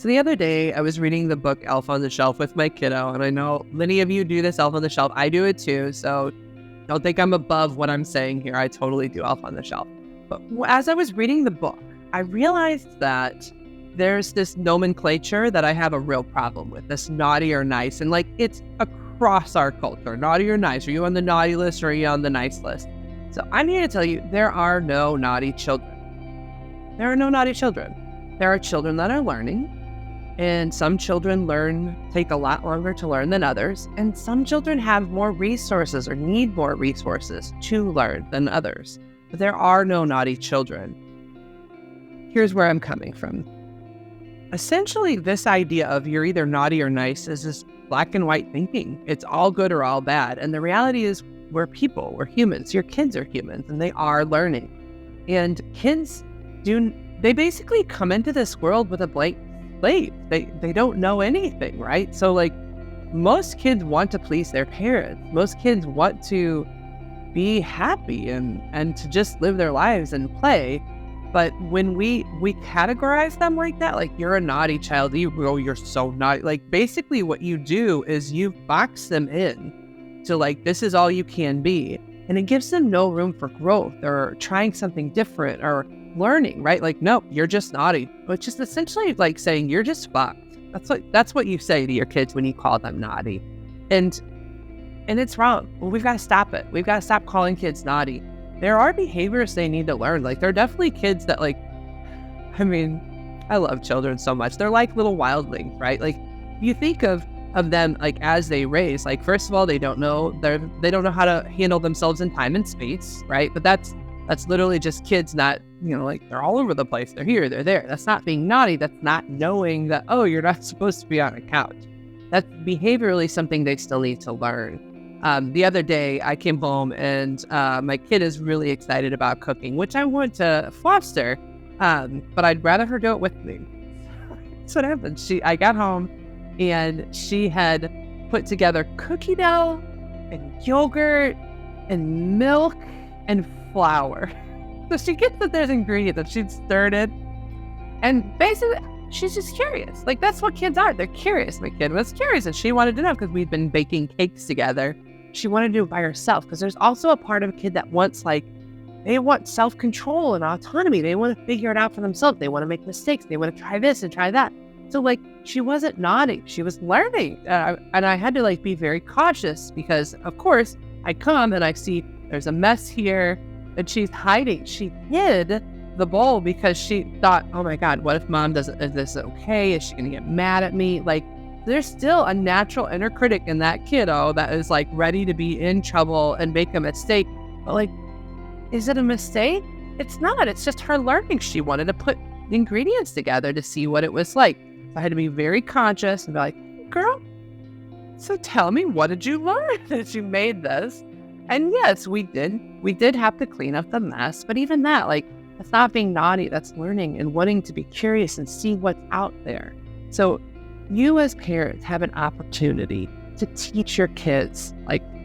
So the other day, I was reading the book Elf on the Shelf with my kiddo, and I know many of you do this Elf on the Shelf. I do it too, so don't think I'm above what I'm saying here. I totally do Elf on the Shelf. But as I was reading the book, I realized that there's this nomenclature that I have a real problem with, this naughty or nice, and like it's across our culture, naughty or nice. Are you on the naughty list or are you on the nice list? So I'm here to tell you, there are no naughty children. There are no naughty children. There are children that are learning. And some children take a lot longer to learn than others. And some children have more resources or need more resources to learn than others. But there are no naughty children. Here's where I'm coming from. Essentially, this idea of you're either naughty or nice is this black and white thinking. It's all good or all bad. And the reality is we're people, we're humans. Your kids are humans and they are learning. And kids they basically come into this world with a blank slate. They don't know anything, right? So like most kids want to please their parents. Most kids want to be happy and to just live their lives and play. But when we categorize them like that, like you're a naughty child, you're so naughty. Like basically what you do is you box them in to like, this is all you can be. And it gives them no room for growth or trying something different or learning, right? Like, no, you're just naughty, which is essentially like saying you're just fucked. That's what you say to your kids when you call them naughty. And it's wrong. Well, we've got to stop it. We've got to stop calling kids naughty. There are behaviors they need to learn. Like, there are definitely kids that I love children so much. They're like little wildlings, right? Like, you think of them like as they raise, like, first of all, they don't know how to handle themselves in time and space, right? But that's literally just kids not, like they're all over the place. They're here, they're there. That's not being naughty. That's not knowing that, oh, you're not supposed to be on a couch. That's behaviorally something they still need to learn. The other day I came home and my kid is really excited about cooking, which I want to foster, but I'd rather her do it with me. That's what happened. I got home and she had put together cookie dough and yogurt and milk and flour. So she gets that there's ingredients that she'd stirred it. And basically, she's just curious. Like, that's what kids are. They're curious. My kid was curious and she wanted to know because we'd been baking cakes together. She wanted to do it by herself because there's also a part of a kid that wants, they want self-control and autonomy. They want to figure it out for themselves. They want to make mistakes. They want to try this and try that. So, she wasn't naughty. She was learning. And I had to, be very cautious because, of course, I come and I see there's a mess here and she's hiding. She hid the bowl because she thought, oh my God, what if mom doesn't, is this okay? Is she going to get mad at me? There's still a natural inner critic in that kiddo that is ready to be in trouble and make a mistake. But is it a mistake? It's not. It's just her learning. She wanted to put ingredients together to see what it was like. So I had to be very conscious and be like, girl, so tell me, what did you learn that you made this? And yes, we did have to clean up the mess. But even that, that's not being naughty. That's learning and wanting to be curious and see what's out there. So you as parents have an opportunity to teach your kids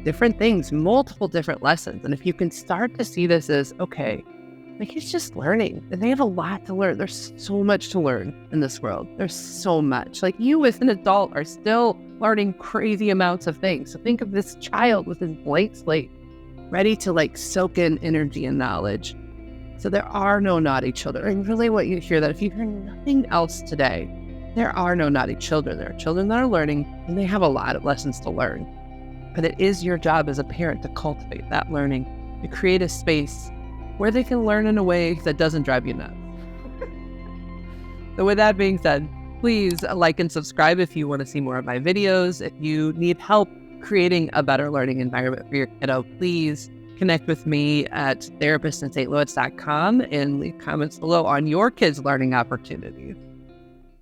different things, multiple different lessons. And if you can start to see this as, okay, it's just learning and they have a lot to learn. There's so much to learn in this world. There's so much. You as an adult are still learning crazy amounts of things. So think of this child with his blank slate, ready to soak in energy and knowledge. So there are no naughty children. I really want you to hear that. If you hear nothing else today, there are no naughty children. There are children that are learning, and they have a lot of lessons to learn. But it is your job as a parent to cultivate that learning, to create a space where they can learn in a way that doesn't drive you nuts. So with that being said, please like and subscribe if you want to see more of my videos. If you need help creating a better learning environment for your kiddo, please connect with me at therapistinstlouis.com and leave comments below on your kids' learning opportunities.